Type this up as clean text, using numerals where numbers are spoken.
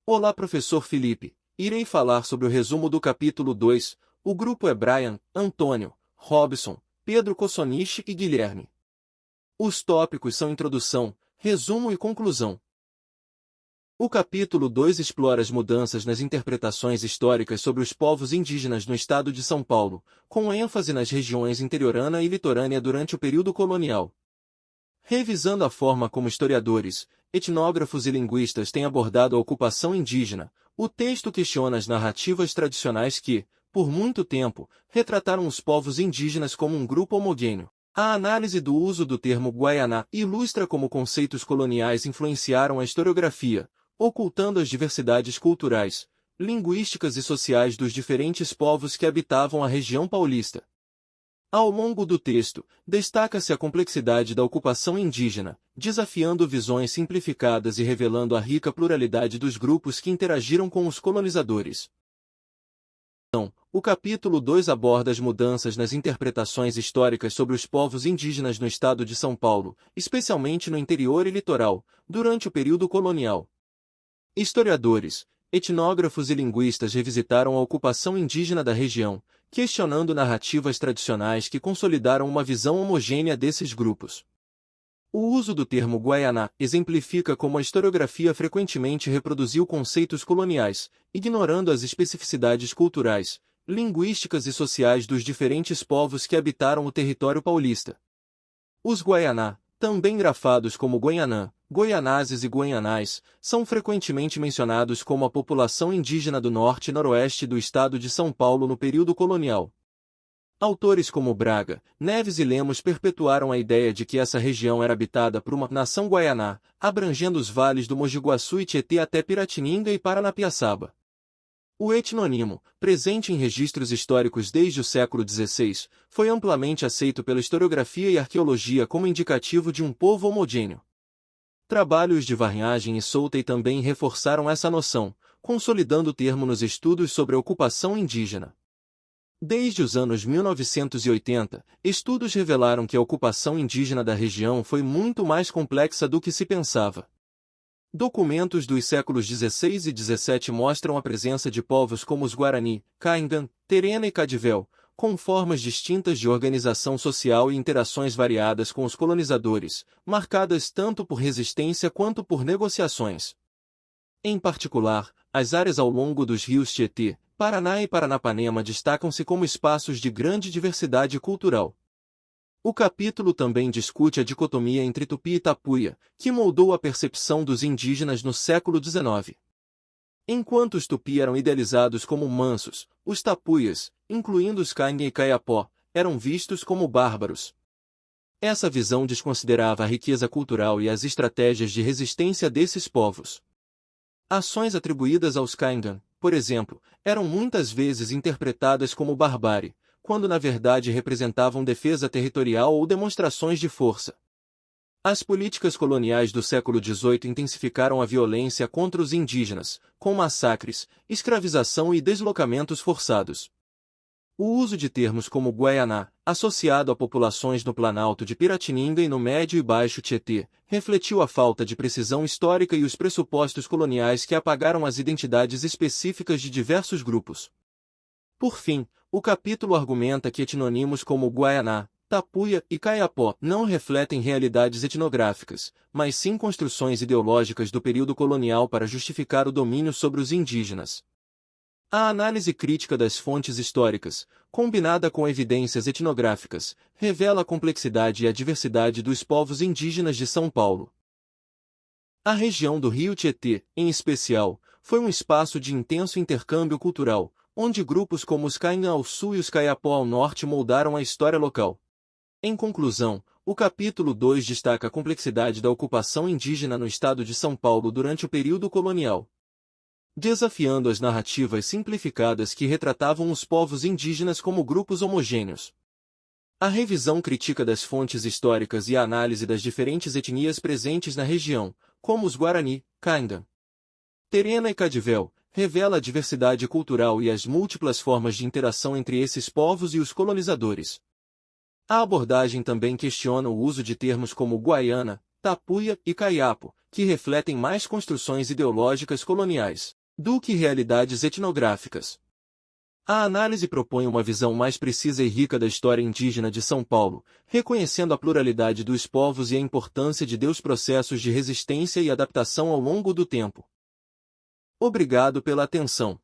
Olá, professor Felipe. Irei falar sobre o resumo do capítulo 2. O grupo é Brian, Antônio, Robson, Pedro Cossonichi e Guilherme. Os tópicos são introdução, resumo e conclusão. O capítulo 2 explora as mudanças nas interpretações históricas sobre os povos indígenas no estado de São Paulo, com ênfase nas regiões interiorana e litorânea durante o período colonial. Revisando a forma como historiadores, etnógrafos e linguistas têm abordado a ocupação indígena, o texto questiona as narrativas tradicionais que, por muito tempo, retrataram os povos indígenas como um grupo homogêneo. A análise do uso do termo Guaianá ilustra como conceitos coloniais influenciaram a historiografia, ocultando as diversidades culturais, linguísticas e sociais dos diferentes povos que habitavam a região paulista. Ao longo do texto, destaca-se a complexidade da ocupação indígena, desafiando visões simplificadas e revelando a rica pluralidade dos grupos que interagiram com os colonizadores. O capítulo 2 aborda as mudanças nas interpretações históricas sobre os povos indígenas no estado de São Paulo, especialmente no interior e litoral, durante o período colonial. Historiadores, etnógrafos e linguistas revisitaram a ocupação indígena da região, questionando narrativas tradicionais que consolidaram uma visão homogênea desses grupos. O uso do termo Guaianá exemplifica como a historiografia frequentemente reproduziu conceitos coloniais, ignorando as especificidades culturais, linguísticas e sociais dos diferentes povos que habitaram o território paulista. Os Guaianá, também grafados como Guaianã, Goianazes e Guaianás, são frequentemente mencionados como a população indígena do norte e noroeste do estado de São Paulo no período colonial. Autores como Braga, Neves e Lemos perpetuaram a ideia de que essa região era habitada por uma nação Guaianá, abrangendo os vales do Mogi Guaçu e Tietê até Piratininga e Paranapiaçaba. O etnônimo, presente em registros históricos desde o século XVI, foi amplamente aceito pela historiografia e arqueologia como indicativo de um povo homogêneo. Trabalhos de Varnhagen e Soltey também reforçaram essa noção, consolidando o termo nos estudos sobre a ocupação indígena. Desde os anos 1980, estudos revelaram que a ocupação indígena da região foi muito mais complexa do que se pensava. Documentos dos séculos XVI e XVII mostram a presença de povos como os Guarani, Caingan, Terena e Cadivel, com formas distintas de organização social e interações variadas com os colonizadores, marcadas tanto por resistência quanto por negociações. Em particular, as áreas ao longo dos rios Tietê, Paraná e Paranapanema destacam-se como espaços de grande diversidade cultural. O capítulo também discute a dicotomia entre Tupi e Tapuia, que moldou a percepção dos indígenas no século XIX. Enquanto os Tupi eram idealizados como mansos, os Tapuias, incluindo os Cainga e Caiapó, eram vistos como bárbaros. Essa visão desconsiderava a riqueza cultural e as estratégias de resistência desses povos. Ações atribuídas aos Caingan, por exemplo, eram muitas vezes interpretadas como barbárie, quando na verdade representavam defesa territorial ou demonstrações de força. As políticas coloniais do século XVIII intensificaram a violência contra os indígenas, com massacres, escravização e deslocamentos forçados. O uso de termos como Guaianá, associado a populações no Planalto de Piratininga e no Médio e Baixo Tietê, refletiu a falta de precisão histórica e os pressupostos coloniais que apagaram as identidades específicas de diversos grupos. Por fim, o capítulo argumenta que etnônimos como Guaianá, Tapuia e Caiapó não refletem realidades etnográficas, mas sim construções ideológicas do período colonial para justificar o domínio sobre os indígenas. A análise crítica das fontes históricas, combinada com evidências etnográficas, revela a complexidade e a diversidade dos povos indígenas de São Paulo. A região do Rio Tietê, em especial, foi um espaço de intenso intercâmbio cultural, onde grupos como os Cainga ao sul e os Caiapó ao norte moldaram a história local. Em conclusão, o capítulo 2 destaca a complexidade da ocupação indígena no estado de São Paulo durante o período colonial, desafiando as narrativas simplificadas que retratavam os povos indígenas como grupos homogêneos. A revisão crítica das fontes históricas e a análise das diferentes etnias presentes na região, como os Guarani, Cainga, Terena e Cadivel, revela a diversidade cultural e as múltiplas formas de interação entre esses povos e os colonizadores. A abordagem também questiona o uso de termos como Guaiana, Tapuia e Caiapo, que refletem mais construções ideológicas coloniais do que realidades etnográficas. A análise propõe uma visão mais precisa e rica da história indígena de São Paulo, reconhecendo a pluralidade dos povos e a importância de seus processos de resistência e adaptação ao longo do tempo. Obrigado pela atenção.